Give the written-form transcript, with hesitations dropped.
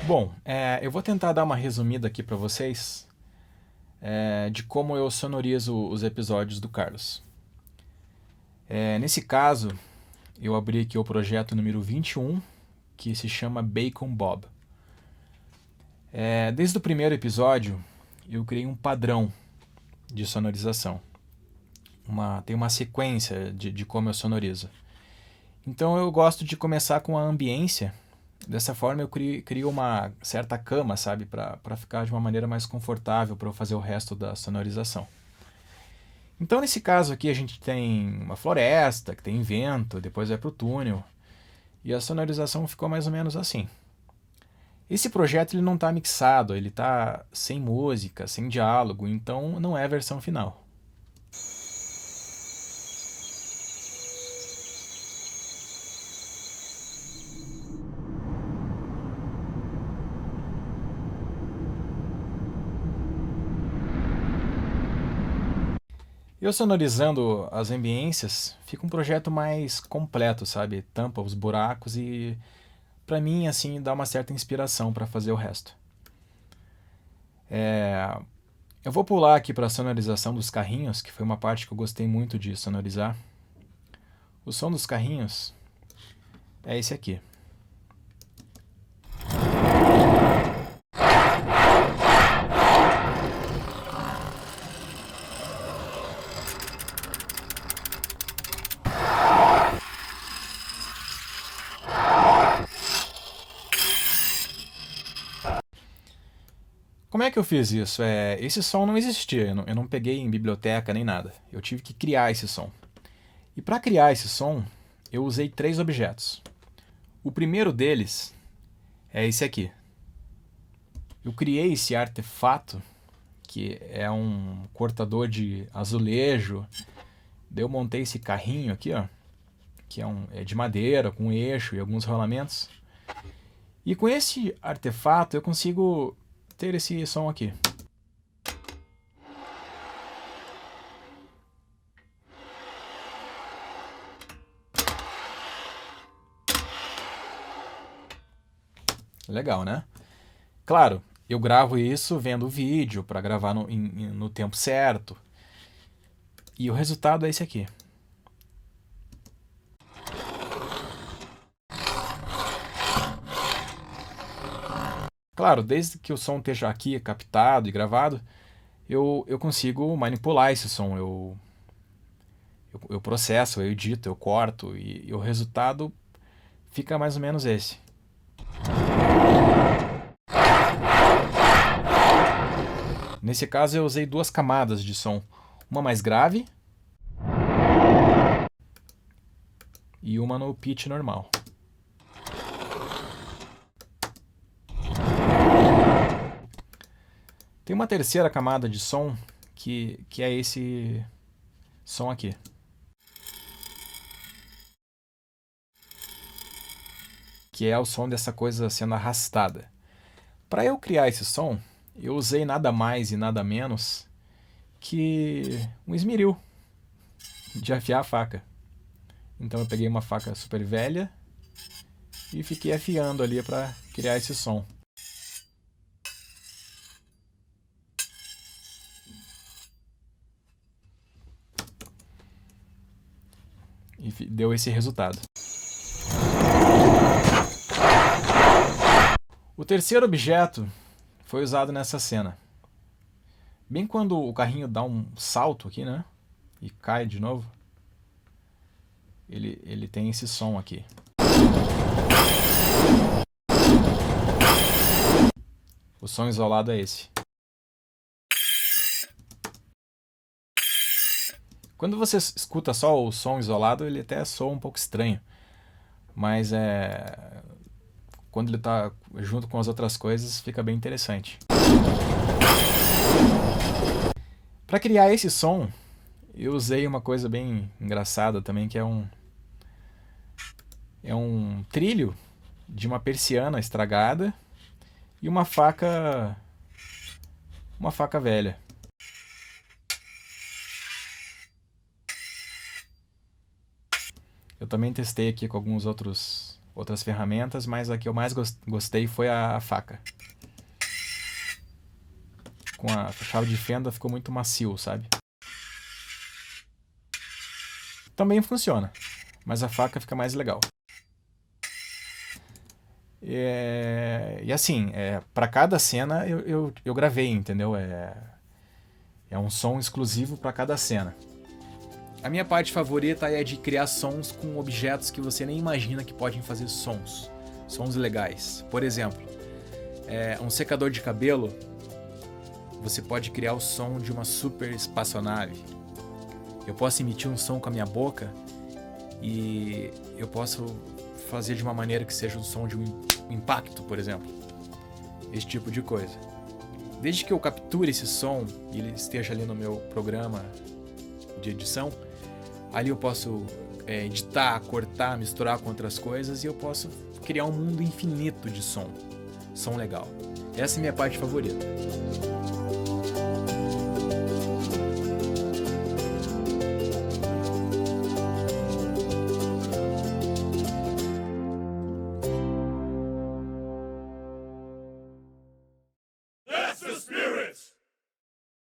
Bom, eu vou tentar dar uma resumida aqui para vocês de como eu sonorizo os episódios do Carlos. Nesse caso, eu abri aqui o projeto número 21, que se chama Bacon Bob. Desde o primeiro episódio, eu criei um padrão de sonorização. Tem uma sequência de como eu sonorizo. Então eu gosto de começar com a ambiência. Dessa forma eu crio uma certa cama, sabe? Para ficar de uma maneira mais confortável para eu fazer o resto da sonorização. Então nesse caso aqui a gente tem uma floresta, que tem vento, depois vai para o túnel. E a sonorização ficou mais ou menos assim. Esse projeto ele não está mixado, ele está sem música, sem diálogo, então não é a versão final. Eu sonorizando as ambiências, fica um projeto mais completo, sabe? Tampa os buracos e, pra mim, assim, dá uma certa inspiração para fazer o resto. Eu vou pular aqui para a sonorização dos carrinhos, que foi uma parte que eu gostei muito de sonorizar. O som dos carrinhos é esse aqui. Como é que eu fiz isso? Esse som não existia, eu não peguei em biblioteca nem nada. Eu tive que criar esse som. E para criar esse som, eu usei 3 objetos. O primeiro deles é esse aqui. Eu criei esse artefato, que é um cortador de azulejo. Daí eu montei esse carrinho aqui, ó, que é de madeira, com eixo e alguns rolamentos. E com esse artefato eu consigo ter esse som aqui. Legal, né? Claro, eu gravo isso vendo o vídeo para gravar no tempo certo. E o resultado é esse aqui. Claro, desde que o som esteja aqui captado e gravado, eu consigo manipular esse som. Eu processo, eu edito, eu corto e o resultado fica mais ou menos esse. Nesse caso eu usei 2 camadas de som, uma mais grave e uma no pitch normal. Tem uma terceira camada de som que é esse som aqui. Que é o som dessa coisa sendo arrastada. Para eu criar esse som, eu usei nada mais e nada menos que um esmeril de afiar a faca. Então eu peguei uma faca super velha e fiquei afiando ali para criar esse som. E deu esse resultado. O terceiro objeto foi usado nessa cena. Bem quando o carrinho dá um salto aqui, né? E cai de novo. Ele tem esse som aqui. O som isolado é esse. Quando você escuta só o som isolado, ele até soa um pouco estranho. Mas quando ele está junto com as outras coisas, fica bem interessante. Para criar esse som, eu usei uma coisa bem engraçada também, que é um trilho de uma persiana estragada e uma faca velha. Eu também testei aqui com alguns outros outras ferramentas, mas a que eu mais gostei foi a faca. Com a chave de fenda ficou muito macio, sabe? Também funciona, mas a faca fica mais legal. E assim, para cada cena eu gravei, entendeu? É um som exclusivo para cada cena. A minha parte favorita é a de criar sons com objetos que você nem imagina que podem fazer sons. Sons legais. Por exemplo, um secador de cabelo, você pode criar o som de uma super espaçonave. Eu posso emitir um som com a minha boca e eu posso fazer de uma maneira que seja o som de um impacto, por exemplo. Esse tipo de coisa. Desde que eu capture esse som e ele esteja ali no meu programa de edição, ali eu posso editar, cortar, misturar com outras coisas e eu posso criar um mundo infinito de som. Som legal. Essa é a minha parte favorita.